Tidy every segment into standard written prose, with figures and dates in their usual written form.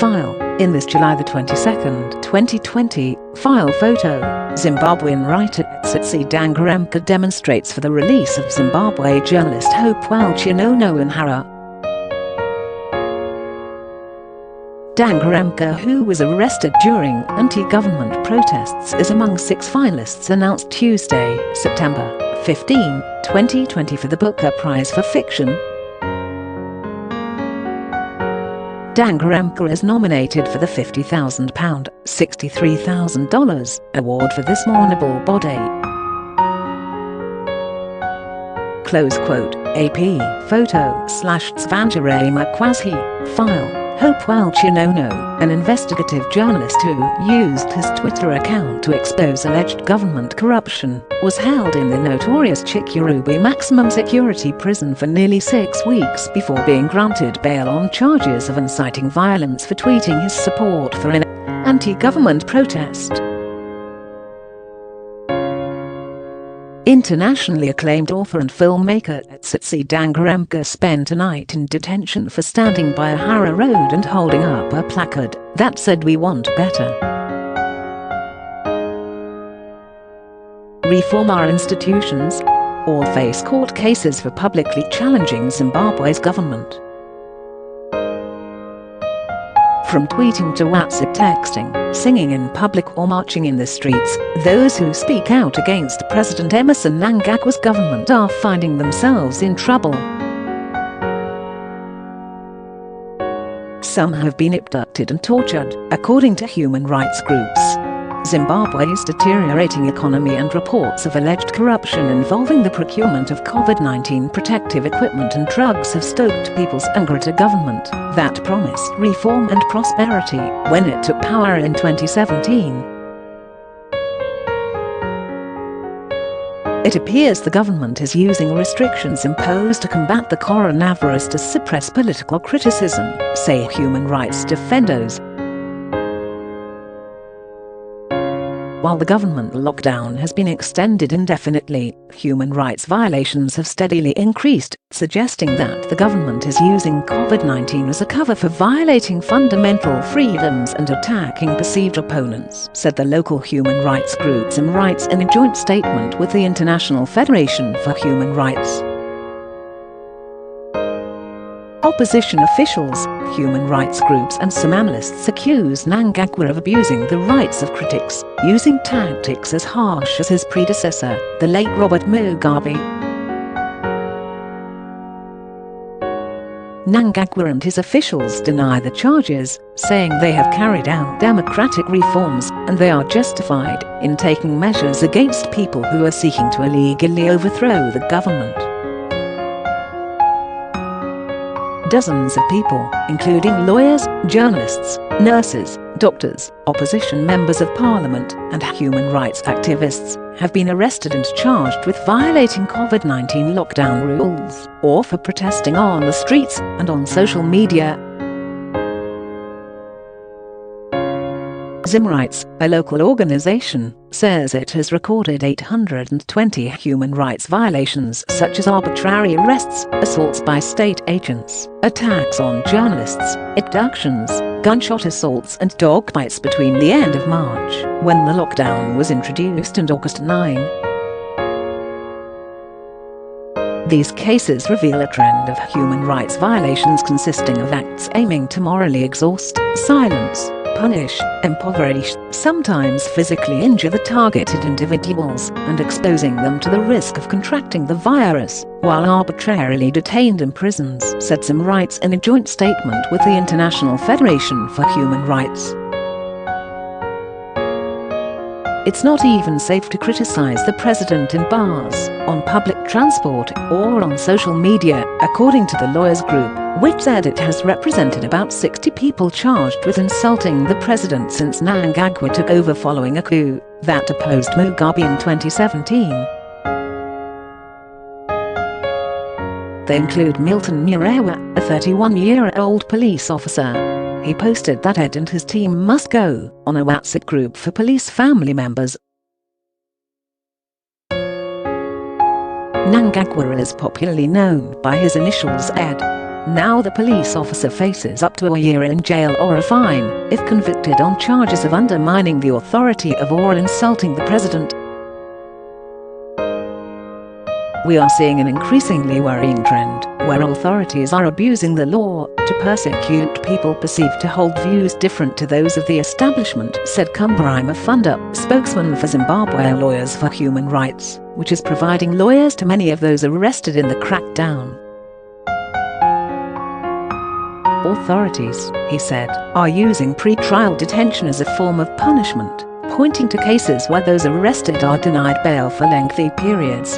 File. In this July 22, 2020, file photo, Zimbabwean writer Tsitsi Dangarembga demonstrates for the release of Zimbabwe journalist Hopewell Chinono in Harare. Dangarembga, who was arrested during anti-government protests, is among 6 finalists announced Tuesday, September 15, 2020 for the Booker Prize for Fiction. Dangarembga is nominated for the £50,000 $63,000 award for this honourable body. Close quote. AP photo /Tsvangirai Makwazhi. File. Hopewell Chinono, an investigative journalist who used his Twitter account to expose alleged government corruption, was held in the notorious Chikurubi maximum security prison for nearly 6 weeks before being granted bail on charges of inciting violence for tweeting his support for an anti-government protest. Internationally acclaimed author and filmmaker Tsitsi Dangarembga spent a night in detention for standing by a Harare road and holding up a placard that said "We want better. Reform our institutions." All face court cases for publicly challenging Zimbabwe's government. From tweeting to WhatsApp texting, singing in public or marching in the streets, those who speak out against President Emmerson Mnangagwa's government are finding themselves in trouble. Some have been abducted and tortured, according to human rights groups. Zimbabwe's deteriorating economy and reports of alleged corruption involving the procurement of COVID-19 protective equipment and drugs have stoked people's anger at a government that promised reform and prosperity when it took power in 2017. It appears the government is using restrictions imposed to combat the coronavirus to suppress political criticism, say human rights defenders. While the government lockdown has been extended indefinitely, human rights violations have steadily increased, suggesting that the government is using COVID-19 as a cover for violating fundamental freedoms and attacking perceived opponents, said the local human rights group Zim Rights in a joint statement with the International Federation for Human Rights. Opposition officials, human rights groups and some analysts accuse Mnangagwa of abusing the rights of critics, using tactics as harsh as his predecessor, the late Robert Mugabe. Mnangagwa and his officials deny the charges, saying they have carried out democratic reforms and they are justified in taking measures against people who are seeking to illegally overthrow the government. Dozens of people, including lawyers, journalists, nurses, doctors, opposition members of parliament, and human rights activists, have been arrested and charged with violating COVID-19 lockdown rules, or for protesting on the streets and on social media. Zim Rights, a local organization, says it has recorded 820 human rights violations such as arbitrary arrests, assaults by state agents, attacks on journalists, abductions, gunshot assaults and dog bites between the end of March, when the lockdown was introduced, and August 9. These cases reveal a trend of human rights violations consisting of acts aiming to morally exhaust, silence, punish, impoverish, sometimes physically injure the targeted individuals, and exposing them to the risk of contracting the virus, while arbitrarily detained in prisons, said Zim Rights in a joint statement with the International Federation for Human Rights. It's not even safe to criticize the president in bars, on public transport, or on social media, according to the lawyers group, which said it has represented about 60 people charged with insulting the president since Mnangagwa took over following a coup that opposed Mugabe in 2017. They include Milton Murewa, a 31-year-old police officer. He posted that Ed and his team must go on a WhatsApp group for police family members. Mnangagwa is popularly known by his initials Ed. Now the police officer faces up to a year in jail or a fine if convicted on charges of undermining the authority of or insulting the president. We are seeing an increasingly worrying trend where authorities are abusing the law to persecute people perceived to hold views different to those of the establishment, said Kumbarima Funda, spokesman for Zimbabwe Lawyers for Human Rights, which is providing lawyers to many of those arrested in the crackdown. Authorities, he said, are using pre-trial detention as a form of punishment, pointing to cases where those arrested are denied bail for lengthy periods.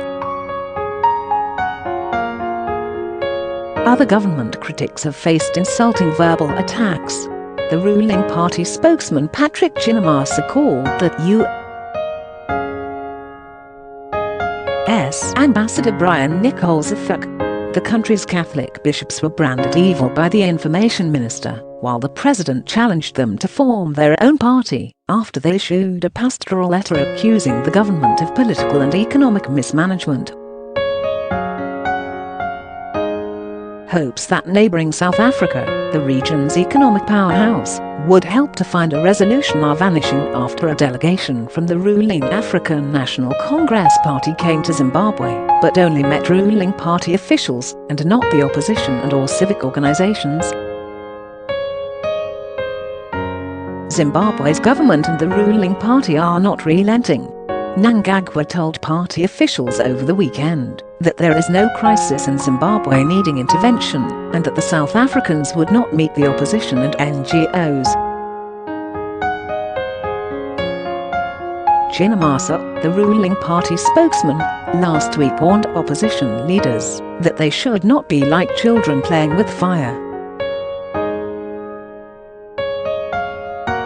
Other government critics have faced insulting verbal attacks. The ruling party spokesman Patrick Chinamasa called the U.S. Ambassador Brian Nichols a fuck. The country's Catholic bishops were branded evil by the information minister, while the president challenged them to form their own party after they issued a pastoral letter accusing the government of political and economic mismanagement. Hopes that neighboring South Africa, the region's economic powerhouse, would help to find a resolution are vanishing after a delegation from the ruling African National Congress Party came to Zimbabwe, but only met ruling party officials and not the opposition and or civic organizations. Zimbabwe's government and the ruling party are not relenting. Mnangagwa told party officials over the weekend that there is no crisis in Zimbabwe needing intervention and that the South Africans would not meet the opposition and NGOs. Chinamasa, the ruling party spokesman, last week warned opposition leaders that they should not be like children playing with fire.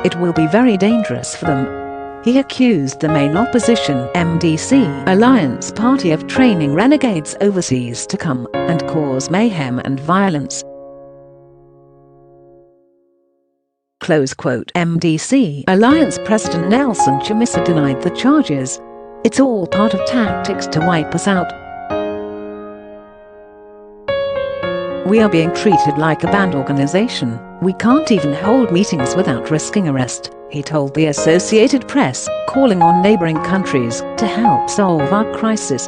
It will be very dangerous for them. He accused the main opposition MDC Alliance Party of training renegades overseas to come and cause mayhem and violence. Close quote. MDC Alliance President Nelson Chamisa denied the charges. It's all part of tactics to wipe us out. We are being treated like a banned organization. We can't even hold meetings without risking arrest, he told the Associated Press, calling on neighboring countries to help solve our crisis.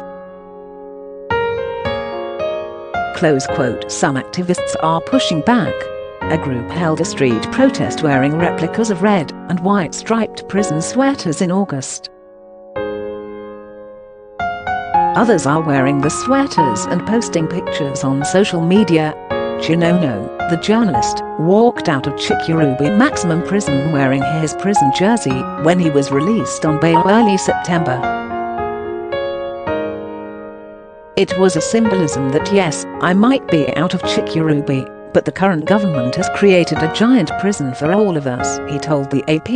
Close quote. Some activists are pushing back. A group held a street protest wearing replicas of red and white striped prison sweaters in August. Others are wearing the sweaters and posting pictures on social media. Chinono, the journalist, walked out of Chikurubi Maximum Prison wearing his prison jersey when he was released on bail early September. It was a symbolism that yes, I might be out of Chikurubi, but the current government has created a giant prison for all of us, he told the AP.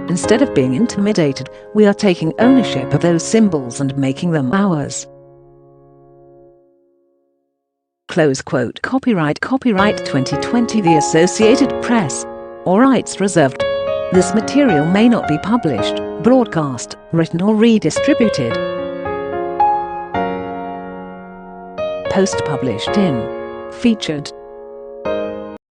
Instead of being intimidated, we are taking ownership of those symbols and making them ours. Close quote. Copyright 2020 The Associated Press. All rights reserved. This material may not be published, broadcast, written or redistributed. Post published in. Featured.